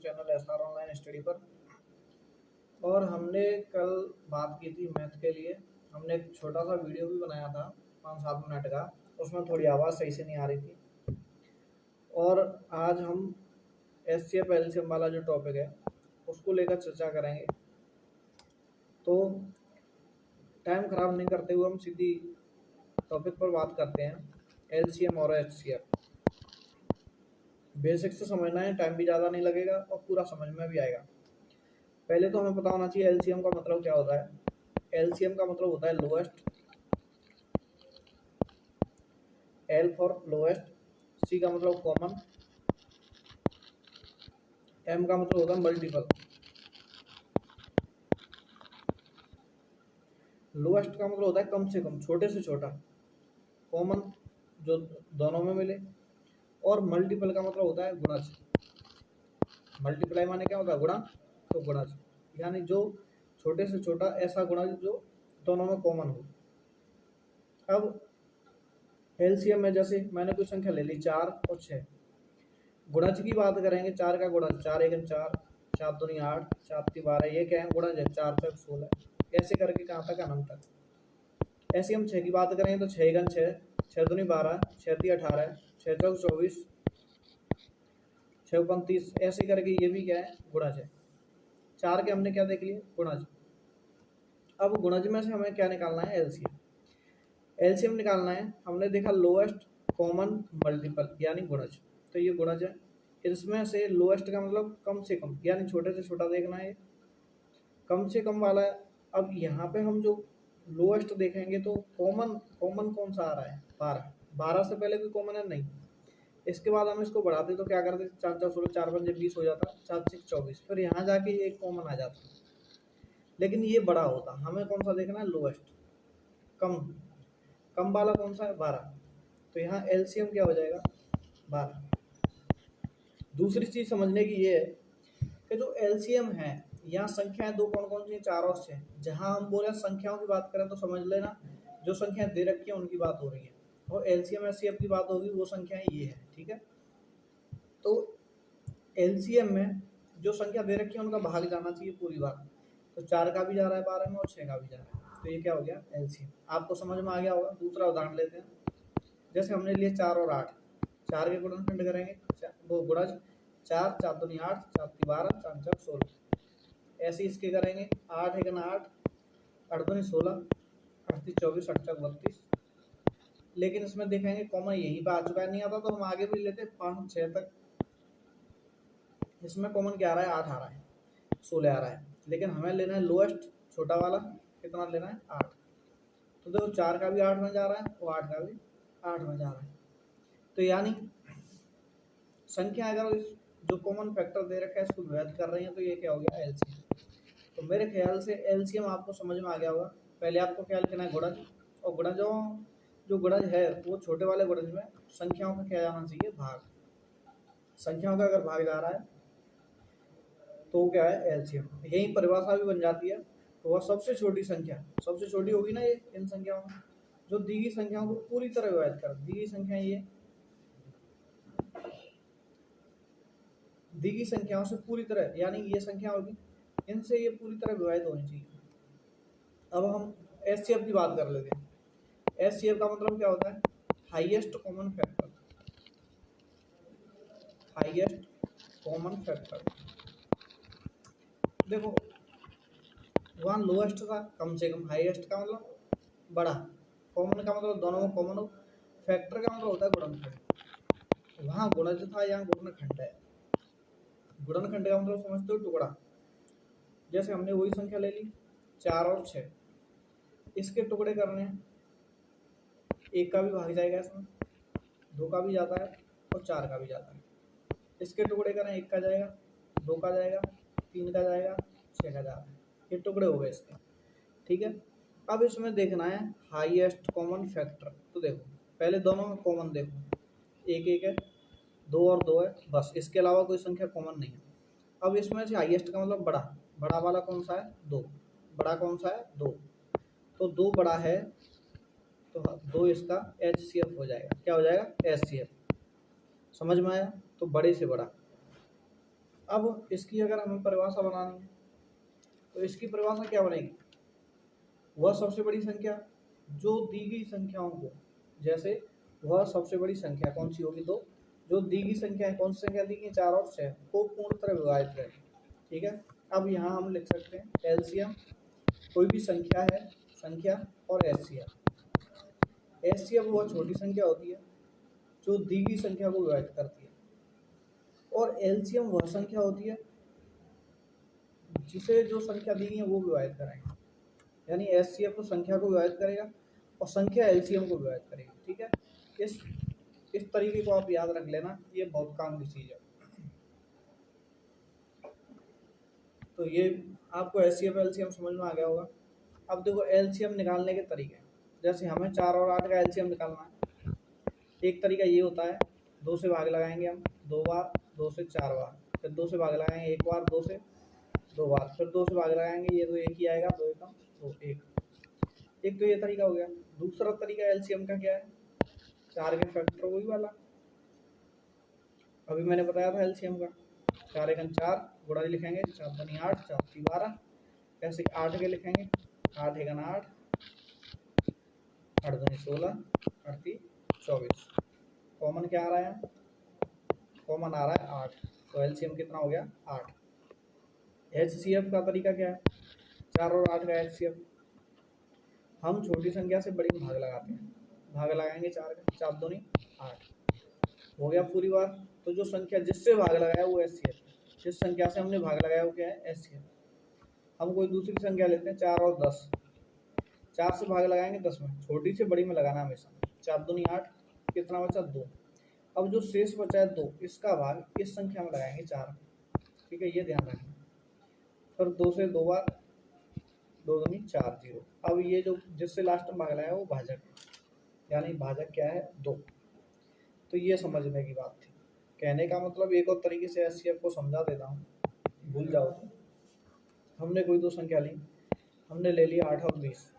Channel SR online study पर। और हमने कल बात की थी मैथ के लिए। हमने एक छोटा सा वीडियो भी बनाया था 5-7 मिनट का, उसमें थोड़ी आवाज़ सही से नहीं आ रही थी। और आज हम एचसीएफ एलसीएम वाला जो टॉपिक है उसको लेकर चर्चा करेंगे। तो टाइम ख़राब नहीं करते हुए हम सीधी टॉपिक पर बात करते हैं। एलसीएम और एचसीएफ बेसिक से समझना है, टाइम भी ज़्यादा नहीं लगेगा और पूरा समझ में भी आएगा। पहले तो हमें पता होना चाहिए एलसीएम का मतलब क्या होता है। एलसीएम का मतलब होता है लोएस्ट, एल फॉर लोएस्ट, सी का मतलब कॉमन, एम का मतलब होता है मल्टीपल। लोएस्ट का मतलब होता है कम से कम, छोटे से छोटा, कॉमन जो दोनों में मिले, और मल्टीपल का मतलब होता है गुणज। मल्टीप्लाई माने क्या होता है? गुणा। तो गुणज यानी जो छोटे से छोटा ऐसा गुणज जो दोनों में कॉमन हो। अब एलसीएम में जैसे मैंने कोई संख्या ले ली 4 और 6, गुणज की बात करेंगे। 4 का गुणज 4 1 4, 4 2 8, 4 3 12, ये क्या है? गुणज है। 4 6 16, ऐसे करके कहाँ तक? अनंत तक। ऐसे हम 6 की बात करेंगे तो 6 1 6, 6 2 12, 6 3 18, 6 4 24, 6 35, ऐसे करके ये भी क्या है? गुणज है। 4 के हमने क्या देख लिए? गुणज। अब गुणज में से हमें क्या निकालना है? एलसीएम। एलसीएम निकालना है। हमने देखा लोएस्ट, कॉमन, मल्टीपल यानी गुणज। तो ये गुणज है। इसमें से लोएस्ट का मतलब कम से कम यानी छोटे से छोटा देखना है, कम से कम वाला है। अब यहाँ पे हम जो लोएस्ट देखेंगे तो कॉमन, कॉमन कौन सा आ रहा है? 12। 12 से पहले कोई कॉमन है? नहीं। इसके बाद हम इसको बढ़ाते तो क्या करते? 4 4 16, 4 5 20 हो जाता, 4 6 24, फिर यहाँ जाके एक कॉमन आ जाता। लेकिन ये बड़ा होता। हमें कौन सा देखना है? लोएस्ट, कम। कम वाला कौन सा है? 12। तो यहाँ एलसीएम क्या हो जाएगा? 12। दूसरी चीज समझने की ये है कि जो एलसीएम है, यहाँ संख्याएं दो कौन कौन सी? 4 और 6। जहां हम बोले संख्याओं की बात करें तो समझ लेना जो संख्याएं दे रखी है उनकी बात हो रही है, और एलसीएम एचसीएफ की बात होगी वो संख्याएं ये है। ठीक है। तो एलसीएम में जो संख्या दे रखी है उनका भाग जाना चाहिए पूरी बात। तो 4 का भी जा रहा है 12 में और 6 का भी जा रहा है, तो ये क्या हो गया? एलसीएम। आपको समझ में आ गया होगा। दूसरा उदाहरण लेते हैं। जैसे हमने लिए 4 और 8, 4 के गुणनखंड करेंगे, वो गुणज 4 4 2 8, 4 3 12, 4 4 16, ऐसे इसके करेंगे। 8 1 8, 8 2 16, 8 3 24, 8 4 32। लेकिन इसमें देखेंगे कॉमन यहीं पे आ चुका है, नहीं आता तो हम आगे भी लेते 5 6 तक। इसमें कॉमन क्या आ रहा है? 8 आ रहा है, 16 आ रहा है। लेकिन हमें लेना है लोएस्ट, छोटा वाला। कितना लेना है? 8। तो देखो 4 का भी 8 में जा रहा है और 8 का भी 8 में जा रहा है। तो यानी संख्या अगर जो कॉमन फैक्टर दे रखा है इसको विभाजित कर रही है तो ये क्या हो गया? एलसीएम। तो मेरे ख्याल से एलसीएम आपको समझ में आ गया होगा। पहले आपको क्या लिखना है? गुणज। और गुणजों जो गुणज है वो छोटे वाले गुणज में संख्याओं का क्या जाना चाहिए? भाग। संख्याओं का अगर भाग जा रहा है तो क्या है? एलसीएम। यही परिभाषा भी बन जाती है। तो वह सबसे छोटी संख्या, सबसे छोटी होगी ना ये इन संख्याओं में, जो दी गई संख्याओं को पूरी तरह विभाजित कर। दी गई संख्या ये, दी गई संख्याओं से पूरी तरह, यानी ये संख्या होगी, इनसे ये पूरी तरह विभाजित होनी चाहिए। अब हम एचसीएफ की बात कर लेते हैं। एचसीएफ का मतलब क्या होता है? Highest common factor. Highest common factor. देखो वहाँ लोएस्ट था कम से कम, हाईएस्ट का मतलब बड़ा, कॉमन का मतलब दोनों में कॉमन हो, फैक्टर का मतलब होता है गुणनखंड। वहाँ गुणज था, यहाँ गुणनखंड है। गुणनखंड का मतलब समझते हो? टुकड़ा। जैसे हमने वही संख्या ले ली 4 और 6, इसके टुकड़े करने हैं। 1 का भी भाग जाएगा इसमें, 2 का भी जाता है और 4 का भी जाता है। इसके टुकड़े करें, 1 का जाएगा, 2 का जाएगा, 3 का जाएगा, 6 का जाएगा। ये टुकड़े हो गए इसके। ठीक है। अब इसमें देखना है हाईएस्ट कॉमन फैक्टर। तो देखो पहले दोनों में कॉमन देखो, 1 1 है, 2 और 2 है, बस। इसके अलावा कोई संख्या कॉमन नहीं है। अब इसमें से हाईएस्ट का मतलब बड़ा, बड़ा वाला कौन सा है? 2। बड़ा कौन सा है? 2। तो 2 बड़ा है तो 2 इसका एचसीएफ हो जाएगा। क्या हो जाएगा? एचसीएफ। समझ में आया? तो बड़े से बड़ा। अब इसकी अगर हमें परिभाषा बनानी है तो इसकी परिभाषा क्या बनेगी? वह सबसे बड़ी संख्या जो दी गई संख्याओं को, जैसे वह सबसे बड़ी संख्या कौन सी होगी? तो जो दी गई संख्या है, कौन सी संख्या दी गई? 4 और 6 को पूर्ण तरह विभाजित करें। ठीक है, अब यहाँ हम लिख सकते हैं एलसीएम, कोई भी संख्या है, संख्या और एचसीएफ। एचसीएफ वह छोटी संख्या होती है जो दी गई संख्या को विभाजित करती है, और एलसीएम वह संख्या होती है जिसे जो संख्या दी गई है वो विभाजित कराएंगे। यानी एचसीएफ तो संख्या को विभाजित करेगा और संख्या एलसीएम को विभाजित करेगी। ठीक है, इस तरीके को आप याद रख लेना, ये बहुत काम की चीज है। तो ये आपको एचसीएफ एलसीएम समझ में आ गया होगा। अब देखो एलसीएम निकालने के तरीके, जैसे हमें 4 और 8 का एलसीएम निकालना है। एक तरीका ये होता है, 2 से भाग लगाएंगे हम 2 बार, 2 से 4 बार, फिर 2 से भाग लगाएंगे 1 बार, 2 से 2 बार, फिर 2 से भाग लगाएंगे, ये तो एक ही आएगा, 2 एकम 2 1। एक तो ये तरीका हो गया। दूसरा तरीका एलसीएम का क्या है? 4 के फैक्टर वही वाला, अभी मैंने बताया था एलसीएम का। 4 एकम 4 गुणा लिखेंगे, 4 दूनी 8, 4 तीन 12, ऐसे 8 के लिखेंगे, 8 एकम 8, 8 दूनी 16, 8 तीन 24। कॉमन क्या आ रहा है? कॉमन आ रहा है 8, तो एलसीएम कितना हो गया? 8। एचसीएफ का तरीका क्या है? 4 और 8 का एचसीएफ, हम छोटी संख्या से बड़ी में भाग लगाते हैं। भाग लगाएंगे 4 का, 4 दूनी 8 हो गया पूरी बार। तो जो संख्या जिससे भाग लगाया वो एचसीएफ, जिस संख्या से हमने भाग लगाया वो क्या है? एचसीएफ। हम कोई दूसरी संख्या लेते हैं 4 और 10, 4 से भाग लगाएंगे 10 में, छोटी से बड़ी में लगाना हमेशा। 4 दूनी 8, कितना बचा? 2। अब जो शेष बचा है 2, इसका भाग इस संख्या में लगाएंगे 4। ठीक है, ये ध्यान रखें। फिर 2 से 2 बार, 2 दूनी 4 0। अब ये जो जिससे लास्ट में भाग लगाया वो भाजक है, यानी भाजक क्या है? 2। तो ये समझने की बात थी। कहने का मतलब एक और तरीके से एचसीएफ को समझा देता हूँ, भूल जाओ तो। हमने कोई दो संख्या ली, हमने ले लिया 8 और 20।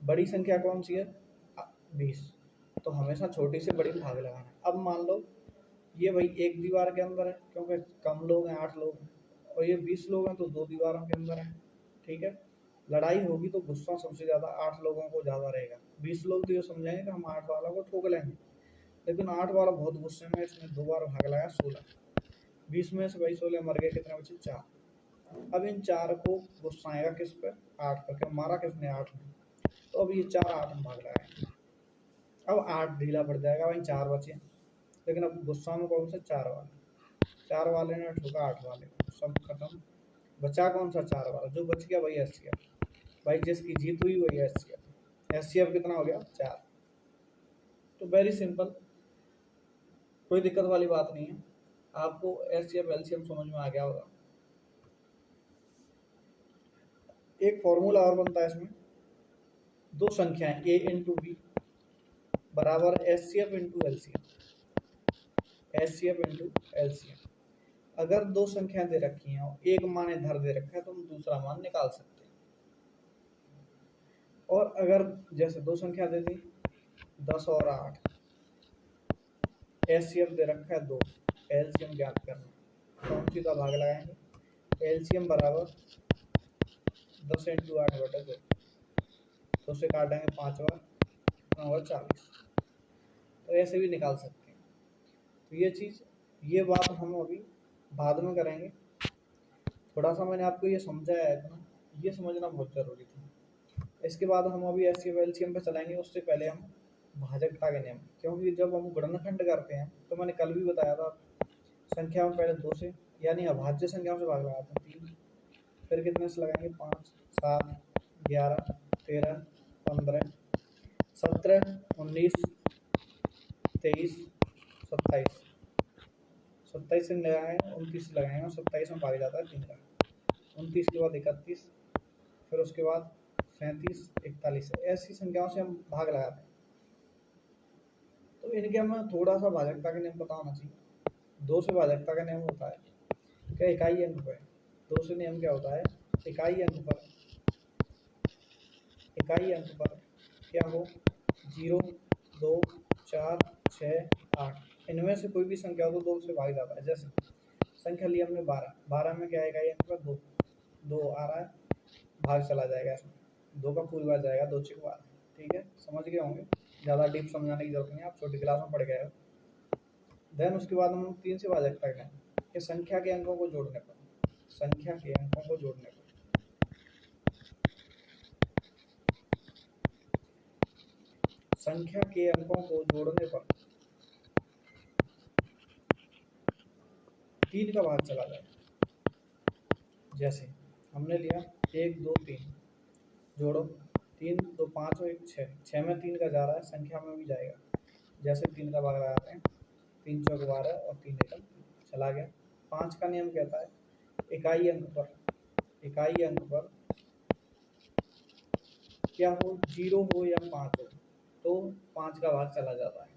बड़ी संख्या कौन सी है? 20। तो हमेशा छोटी से बड़ी में भाग लगाना है। अब मान लो ये भाई एक दीवार के अंदर है, क्योंकि कम लोग हैं, 8 लोग हैं, और ये 20 लोग हैं तो 2 दीवारों के अंदर है। ठीक है, लड़ाई होगी तो गुस्सा सबसे ज़्यादा 8 लोगों को ज़्यादा रहेगा। 20 लोग तो ये समझेंगे कि हम 8 वाला को ठोक लेंगे, लेकिन 8 वाला बहुत गुस्से में, इसने 2 बार भाग लगाया 16। 20 में से भाई 16 मर गए, कितने बचे? 4। अब इन 4 को गुस्सा आएगा किस पर? 8 पर, क्यों मारा किसने? 8 ने। तो अब ये 4 8 में भाग लगाएंगे, अब 8 ढीला पड़ जाएगा, भाई 4 बचे, लेकिन अब गुस्सा में कौन सा? 4 वाला। 4 वाले ने ठोका 8 वाले को, सब खत्म। बचा कौन सा? 4 वाला। जो बच गया वही एचसीएफ, भाई जिसकी जीत हुई वही एचसीएफ। एचसीएफ कितना हो गया? 4। तो वेरी सिंपल, कोई दिक्कत वाली बात नहीं है। आपको एचसीएफ एलसीएम समझ में आ गया होगा। एक फॉर्मूला और बनता है इसमें, दो संख्याएं a इंटू बी बराबर HCF into LCM. HCF into LCM, अगर दो संख्याएं दे रखी हैं और एक मान इधर दे रखा है तो हम दूसरा मान निकाल सकते हैं। और अगर जैसे दो संख्या दे दी 10 और 8, एचसीएफ दे रखा है 2, एलसीएम ज्ञात करना, कौन सी का भाग लगाएंगे? एलसीएम बराबर 10 इंटू 8 बटा 2, तो उसे काटेंगे 5 बार, कितना होगा? 40। तो ऐसे भी निकाल सकते हैं। तो ये चीज़, ये बात हम अभी बाद में करेंगे। थोड़ा सा मैंने आपको ये समझाया है, इतना ये समझना बहुत ज़रूरी था। इसके बाद हम अभी एचसीएफ एलसीएम पे चलाएंगे, उससे पहले हम भाजकता के नियम, क्योंकि जब हम गुणनखंड करते हैं तो मैंने कल भी बताया था, संख्या में पहले 2 से यानी अभाज्य संख्याओं से भाग लगाते हैं 3, फिर कितने से लगाएंगे? 5 7 11 13 15 17 19 23 27, 27 से लगाएंगे, 29 से लगाएंगे, 27 में भाग जाता है 3 का, 29 के बाद 31, फिर उसके बाद 37 41, ऐसी संख्याओं से हम भाग लगाते हैं। तो इनके हमें थोड़ा सा भाजकता का नियम पता होना चाहिए। 2 से भाजकता का नियम होता है क्या? इकाई अंक पर। 2 से नियम क्या होता है? इकाई अंक पर, इकाई अंक पर क्या हो? 0 2 4 6 8, इनमें से कोई भी संख्या हो तो 2 से भाग जाता है। जैसे संख्या ली हमने 12, 12 में क्या आएगा ये अंक 2, 2 आ रहा है, भाग चला जाएगा इसमें, 2 का फूल बार जाएगा, 2 6 12। ठीक है, समझ गए होंगे, ज़्यादा डीप समझाने की जरूरत नहीं है, आप छोटी क्लास में पढ़ गए हो। देन उसके बाद हम 3 से भाजकता करें कि संख्या के अंकों को जोड़ने पर, संख्या के अंकों को जोड़ने पर, संख्या के अंकों को जोड़ने पर 3 का भाग चला जाए। जैसे हमने लिया 1 2 3, जोड़ो 3 2 5 और 1 6, 6 में 3 का जा रहा है, संख्या में भी जाएगा। जैसे 3 का भाग लगाते हैं, 3 चौक 12 और 3 एकम चला गया। 5 का नियम कहता है इकाई अंक पर, इकाई अंक पर क्या हो, 0 हो या 5 हो, तो 5 का भाग चला जाता है।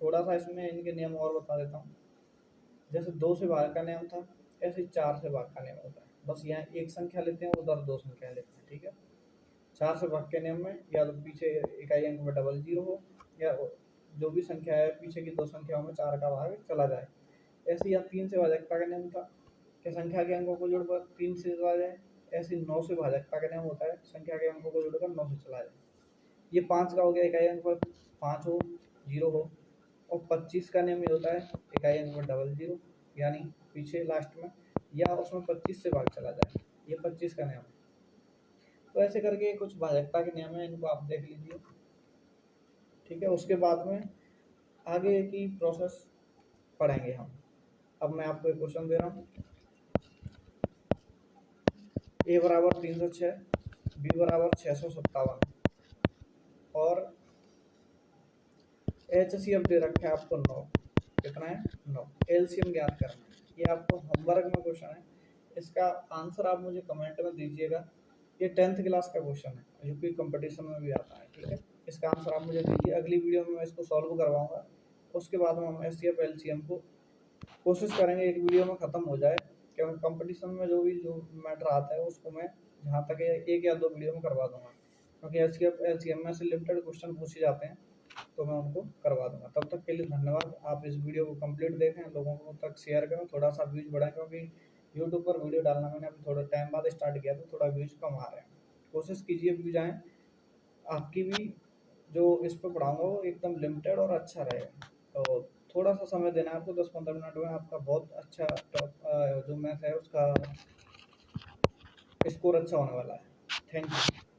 थोड़ा सा इसमें इनके नियम और बता देता हूँ। जैसे 2 से भाग का नियम था, ऐसे 4 से भाग का नियम होता है। बस यहाँ एक संख्या लेते हैं, उधर 2 संख्या लेते हैं। ठीक है, 4 से भाग के नियम में या तो पीछे इकाई अंक में डबल 0 हो, या जो भी संख्या है पीछे की 2 संख्याओं में 4 का भाग चला जाए। ऐसे या 3 से भाजकता का नियम था कि संख्या के अंकों को जोड़कर 3 से चला जाए। ऐसे 9 से भाजकता का नियम होता है, संख्या के अंकों को जोड़कर 9 से चला जाए। ये 5 का हो गया, इकाई अंक पर 5 हो 0 हो। और 25 का नियम ये होता है इकाई अंक पर डबल 0, यानी पीछे लास्ट में, या उसमें 25 से भाग चला जाए, ये 25 का नियम है। तो ऐसे करके कुछ भाजकता के नियम है, इनको आप देख लीजिए। ठीक है, उसके बाद में आगे की प्रोसेस पढ़ेंगे हम। अब मैं आपको एक क्वेश्चन दे रहा हूँ, a बराबर 306, b बराबर 657 और HCF दे रखा है आपको 9। कितना है? 9। एलसीएम ज्ञात करना है, ये आपको होमवर्क में क्वेश्चन है। इसका आंसर आप मुझे कमेंट में दीजिएगा। ये 10th क्लास का क्वेश्चन है, यूपी कंपटीशन में भी आता है। ठीक है, इसका आंसर आप मुझे दीजिए, अगली वीडियो में मैं इसको सॉल्व करवाऊंगा। उसके बाद में हम HCF LCM को कोशिश करेंगे एक वीडियो में ख़त्म हो जाए, क्योंकि कंपटीशन में जो मैटर आता है उसको मैं जहाँ तक 1 या 2 वीडियो में करवा दूंगा, क्योंकि HCF LCM में से लिमिटेड क्वेश्चन पूछे जाते हैं, तो मैं उनको करवा दूंगा। तब तक के लिए धन्यवाद। आप इस वीडियो को कंप्लीट देखें, लोगों को तक शेयर करें, थोड़ा सा व्यूज बढ़ाएं, क्योंकि यूट्यूब पर वीडियो डालना मैंने अभी थोड़ा टाइम बाद स्टार्ट किया, तो थोड़ा व्यूज कम आ रहे हैं। कोशिश कीजिए व्यूज आएँ, आपकी भी जो इस पर पढ़ाऊँगा वो एकदम लिमिटेड और अच्छा रहेगा। तो थोड़ा सा समय देना है आपको, 10-15 मिनट में आपका बहुत अच्छा जो मैथ है उसका स्कोर अच्छा होने वाला है। Thank you.